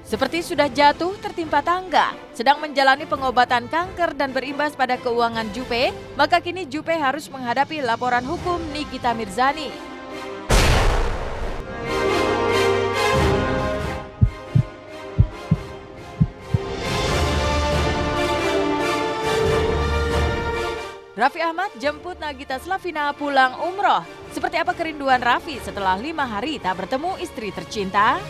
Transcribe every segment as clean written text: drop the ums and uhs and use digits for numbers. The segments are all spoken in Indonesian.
Seperti sudah jatuh tertimpa tangga, sedang menjalani pengobatan kanker dan berimbas pada keuangan Jupe, maka kini Jupe harus menghadapi laporan hukum Nikita Mirzani. Raffi Ahmad jemput Nagita Slavina pulang umroh. Seperti apa kerinduan Raffi setelah 5 hari tak bertemu istri tercinta?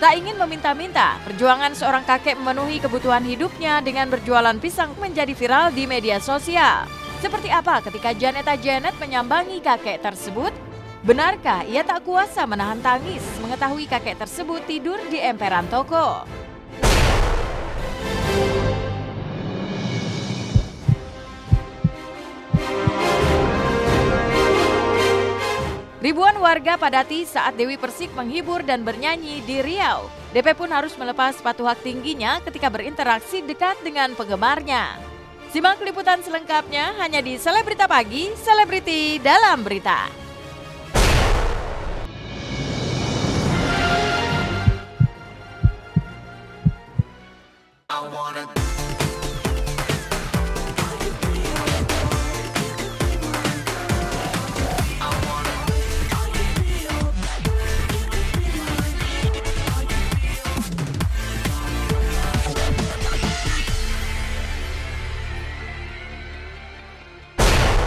Tak ingin meminta-minta, perjuangan seorang kakek memenuhi kebutuhan hidupnya dengan berjualan pisang menjadi viral di media sosial. Seperti apa ketika Janeta Janet menyambangi kakek tersebut? Benarkah ia tak kuasa menahan tangis mengetahui kakek tersebut tidur di emperan toko? Ribuan warga padati saat Dewi Persik menghibur dan bernyanyi di Riau. DP pun harus melepas sepatu hak tingginya ketika berinteraksi dekat dengan penggemarnya. Simak liputan selengkapnya hanya di Selebrita Pagi, Selebriti dalam Berita.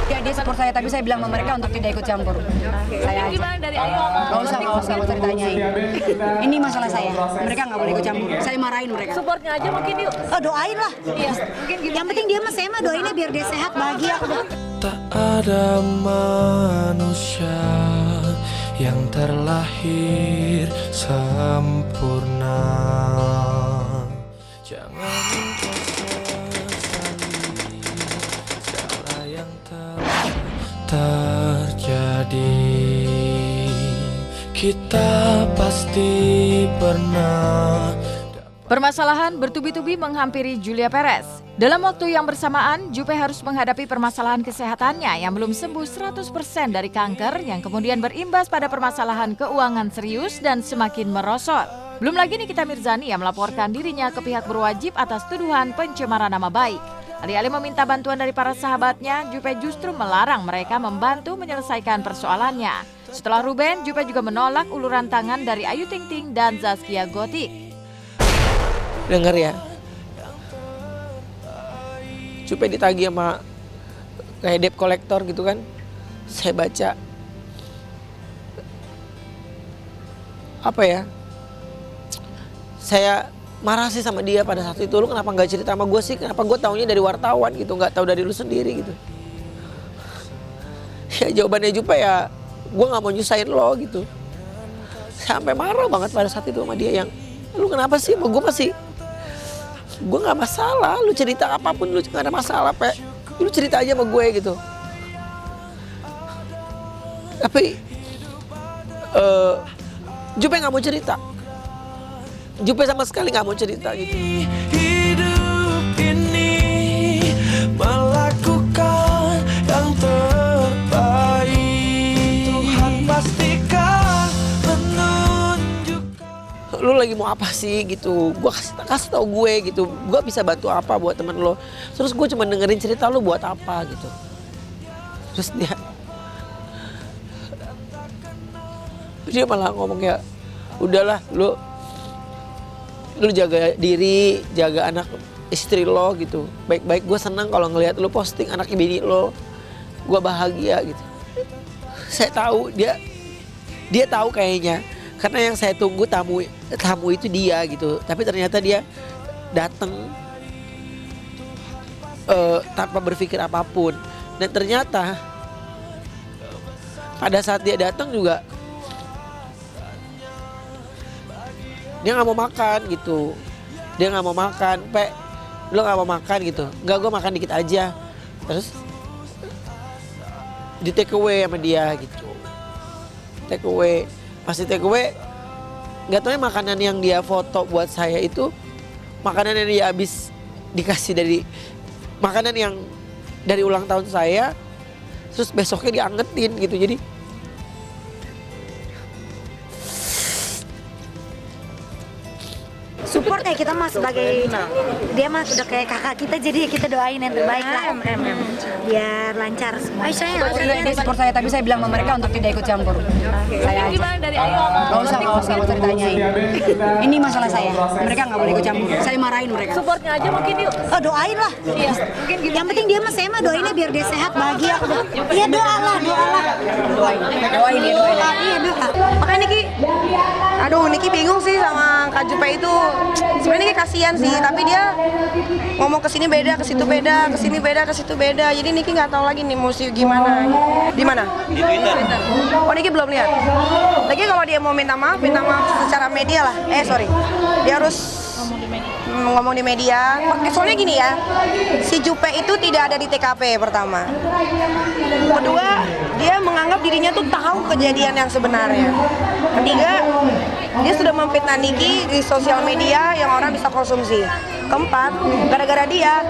Ya, dia support saya, tapi saya bilang sama mereka untuk tidak ikut campur. Saya aja. Gimana dari Ayu? Gak usah ditanyain. Ini masalah saya. Mereka nggak boleh ikut campur. Saya marahin mereka. Supportnya aja mungkin yuk. Oh, doain lah. Iya, mungkin gitu. Yang penting dia mah saya mah doainnya biar dia sehat, bahagia. Tak ada manusia yang terlahir sempurna. Jangan engkau sesali segala yang telah terjadi. Kita pasti pernah. Permasalahan bertubi-tubi menghampiri Julia Perez. Dalam waktu yang bersamaan, Jupe harus menghadapi permasalahan kesehatannya yang belum sembuh 100% dari kanker yang kemudian berimbas pada permasalahan keuangan serius dan semakin merosot. Belum lagi Nikita Mirzani yang melaporkan dirinya ke pihak berwajib atas tuduhan pencemaran nama baik. Alih-alih meminta bantuan dari para sahabatnya, Jupe justru melarang mereka membantu menyelesaikan persoalannya. Setelah Ruben, Jupe juga menolak uluran tangan dari Ayu Ting Ting dan Zaskia Gotik. Dengar ya, Jupe ditagih sama kayak debt collector gitu kan. Saya baca apa ya, saya marah sih sama dia pada saat itu. Lu kenapa nggak cerita sama gue sih? Kenapa gue taunya dari wartawan gitu, nggak tahu dari lu sendiri gitu. Ya jawabannya Jupe ya, gue nggak mau nyusahin lo gitu. Sampai marah banget pada saat itu sama dia yang, lu kenapa sih? Gue masih, gue nggak masalah, lu cerita apapun lu nggak ada masalah, Pe. Lu cerita aja sama gue gitu. Tapi Jupe nggak mau cerita. Jupe sama sekali nggak mau cerita gitu. Hidup ini melakukan yang terbaik. Tuhan pastikan menunjukkan. Lu lagi mau apa sih gitu, gue kasih tau gue gitu, gue bisa bantu apa buat temen lo. Terus gue cuma dengerin cerita lo buat apa gitu. Terus dia malah ngomong ya, udahlah lu jaga diri, jaga anak istri lo gitu. Baik-baik, gue senang kalau ngelihat lo posting anak bini lo, gue bahagia gitu. Saya tahu dia tahu kayaknya. Karena yang saya tunggu tamu itu dia gitu. Tapi ternyata dia datang tanpa berpikir apapun. Dan ternyata pada saat dia datang juga dia nggak mau makan gitu. Dia nggak mau makan, Pe, lo nggak mau makan gitu. Enggak, gue makan dikit aja. Terus di take away sama dia gitu. Take away. Pasti take away, nggak tahu ya makanan yang dia foto buat saya itu makanan yang dia habis dikasih dari makanan yang dari ulang tahun saya, terus besoknya diangetin gitu. Jadi support ya, kita mah sebagai dia mah udah kayak kakak kita, jadi kita doain yang terbaik lah biar lancar semua. Dia support saya, tapi saya bilang sama mereka untuk tidak ikut campur. Saya aja. Gimana dari Ayu sama Nggak usah ditanyain. Ini masalah saya. Mereka nggak boleh ikut campur. Saya marahin mereka. supportnya aja mungkin yuk. Oh, doain lah. Iya, mungkin gitu. Yang penting dia mah saya mah doainnya biar dia sehat, bahagia. Iya, doa lah. Doain ya, doain. Iya, doa. Makanya Niki bingung sih sama Kak Jupe itu. Sebenarnya Niki kasihan sih, tapi dia ngomong kesini beda, ke situ beda, kesini beda, ke situ beda. Jadi Niki nggak tahu lagi nih mesti gimana. Di mana? Di Twitter. Oh, Niki belum lihat. Lagi kalau dia mau minta maaf secara media lah. Dia harus ngomong di media. Soalnya gini ya, si Jupe itu tidak ada di TKP pertama. Kedua, dia menganggap dirinya tuh tahu kejadian yang sebenarnya. Ketiga, dia sudah memfitnah Niki di sosial media yang orang bisa konsumsi. Keempat, gara-gara dia,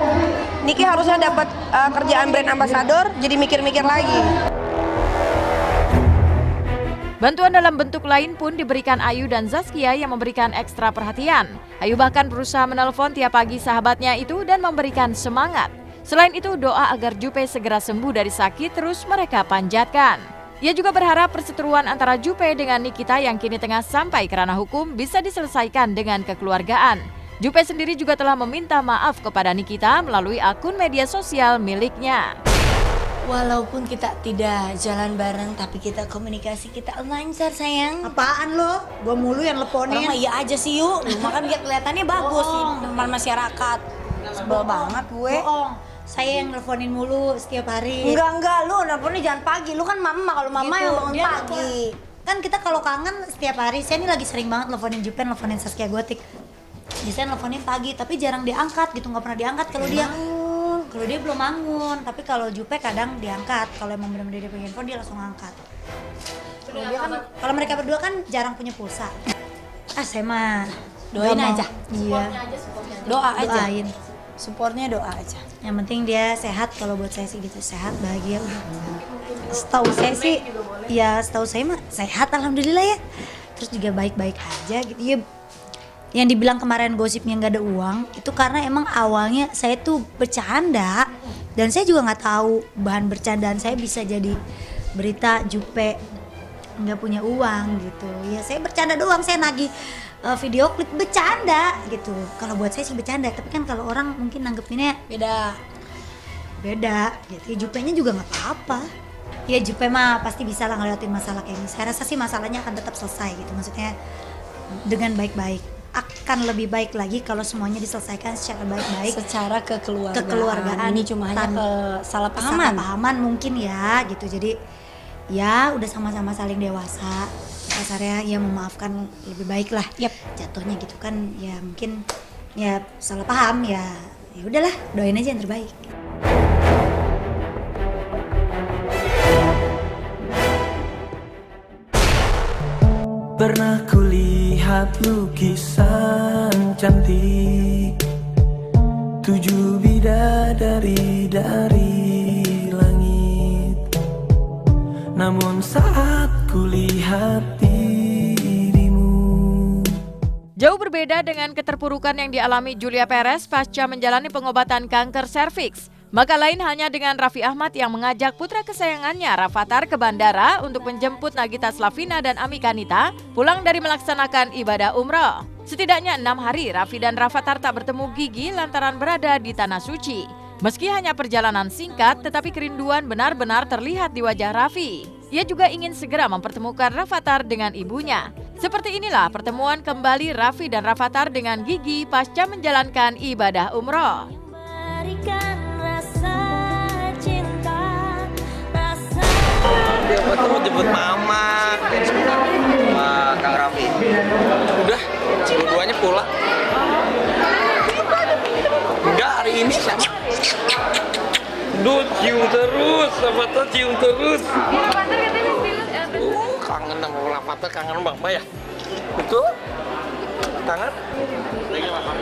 Niki harusnya dapat kerjaan brand ambassador, jadi mikir-mikir lagi. Bantuan dalam bentuk lain pun diberikan Ayu dan Zaskia yang memberikan ekstra perhatian. Ayu bahkan berusaha menelpon tiap pagi sahabatnya itu dan memberikan semangat. Selain itu, doa agar Jupe segera sembuh dari sakit terus mereka panjatkan. Ia juga berharap perseteruan antara Jupe dengan Nikita yang kini tengah sampai ke ranah hukum bisa diselesaikan dengan kekeluargaan. Jupe sendiri juga telah meminta maaf kepada Nikita melalui akun media sosial miliknya. Walaupun kita tidak jalan bareng, tapi kita komunikasi, kita lancar sayang. Apaan lo? Gua mulu yang teleponin. Orang mah iya aja sih yuk, makan dia kelihatannya bagus di depan masyarakat. Sebel banget gue. Bohong. Saya yang nelponin mulu setiap hari. Enggak, lu nelponnya jangan pagi. Lu kan mama, kalau mama Gitu, yang bangun dia pagi. Kan kita kalau kangen setiap hari. Saya ini lagi sering banget nelponin Jupen, nelponin Zaskia Gotik. Biasanya nelponin pagi, tapi jarang diangkat gitu, nggak pernah diangkat kalau dia. Kalau dia belum bangun, tapi kalau Jupe kadang diangkat. Kalau emang benar-benar dia punya handphone, dia langsung angkat. Kalau mereka berdua kan jarang punya pulsa. Saya mah Doain aja. Iya. Doa aja. Doain. Supportnya doa aja. Yang penting dia sehat, kalau buat saya sih gitu, sehat, bahagia udah. Setahu saya sih, ya setahu saya mah sehat alhamdulillah ya. Terus juga baik-baik aja gitu ya. Yang dibilang kemarin gosipnya nggak ada uang, itu karena emang awalnya saya tuh bercanda. Dan saya juga nggak tahu bahan bercandaan saya bisa jadi berita Jupe nggak punya uang gitu. Ya saya bercanda doang, saya nagih video klip bercanda gitu. Kalau buat saya sih bercanda, tapi kan kalau orang mungkin nanggepinnya beda gitu. Jupe-nya juga nggak apa-apa. Ya Jupe mah pasti bisa lah ngelewatin masalah kayak ini. Saya rasa sih masalahnya akan tetap selesai gitu. Maksudnya dengan baik-baik. Akan lebih baik lagi kalau semuanya diselesaikan secara baik-baik. Secara kekeluargaan. Ini cuma hanya kesalahpahaman. Kesalahpahaman mungkin ya gitu. Jadi ya udah sama-sama saling dewasa. Kasarnya ya memaafkan lebih baik lah. Jatuhnya gitu kan ya mungkin ya salah paham ya. Ya udahlah, doain aja yang terbaik. Pernah kulihat lukisan cantik 7 bidadari dari langit. Namun saat kulihat dirimu. Jauh berbeda dengan keterpurukan yang dialami Julia Perez pasca menjalani pengobatan kanker serviks. Maka lain hanya dengan Raffi Ahmad yang mengajak putra kesayangannya Rafathar ke bandara untuk menjemput Nagita Slavina dan Ami Kanita pulang dari melaksanakan ibadah umroh. Setidaknya 6 hari Raffi dan Rafathar tak bertemu Gigi lantaran berada di Tanah Suci. Meski hanya perjalanan singkat, tetapi kerinduan benar-benar terlihat di wajah Raffi. Ia juga ingin segera mempertemukan Rafathar dengan ibunya. Seperti inilah pertemuan kembali Raffi dan Rafathar dengan Gigi pasca menjalankan ibadah umroh. Dia mau jemput mama sama Kang Raffi. Udah, dua-duanya pulang. Enggak, hari ini siapa? Duh, cium terus, Rafathar cium terus. Kangen sama Rafathar, kangen sama Mama ya? Betul? Kangen? Lagi apa?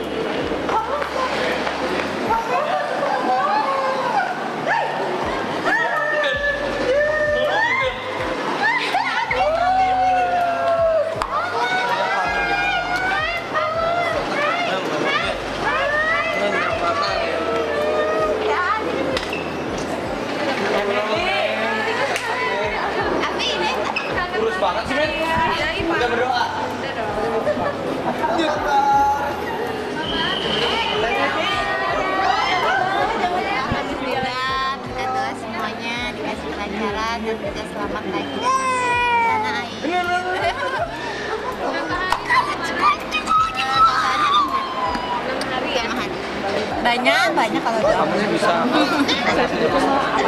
Banyak kalau doa.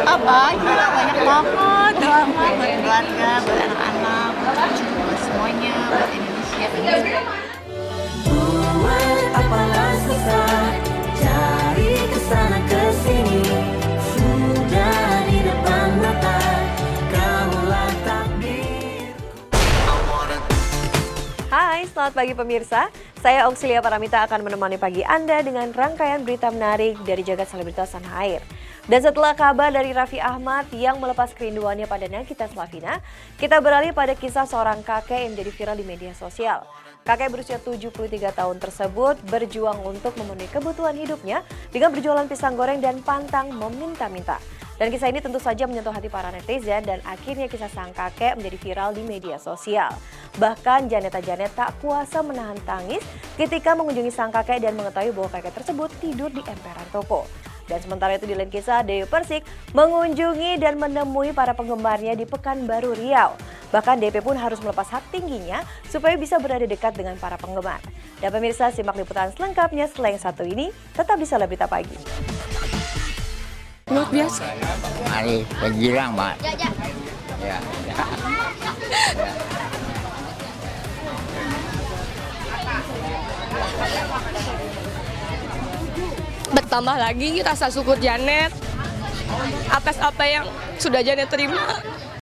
Apa? Banyak banget doa buat keluarga, buat anak-anak, buat semuanya, buat Indonesia. Buat apalah susah cari kesana kesini, sudah di depan mata kamulah takdir. Hai, selamat pagi pemirsa. Saya Auxilia Paramita akan menemani pagi Anda dengan rangkaian berita menarik dari jagat selebritas tanah air. Dan setelah kabar dari Raffi Ahmad yang melepas kerinduannya pada Nagita Slavina, kita beralih pada kisah seorang kakek yang menjadi viral di media sosial. Kakek berusia 73 tahun tersebut berjuang untuk memenuhi kebutuhan hidupnya dengan berjualan pisang goreng dan pantang meminta-minta. Dan kisah ini tentu saja menyentuh hati para netizen dan akhirnya kisah sang kakek menjadi viral di media sosial. Bahkan Janet tak kuasa menahan tangis ketika mengunjungi sang kakek dan mengetahui bahwa kakek tersebut tidur di emperan toko. Dan sementara itu di lain kisah, Dewi Persik mengunjungi dan menemui para penggemarnya di Pekanbaru Riau. Bahkan DP pun harus melepas hak tingginya supaya bisa berada dekat dengan para penggemar. Dan pemirsa, simak liputan selengkapnya setelah yang satu ini, tetap di Selebrita Pagi. Luar biasa. Hari penjilang, Mbak. Ya. Bertambah lagi rasa syukur Janet atas apa yang sudah Janet terima.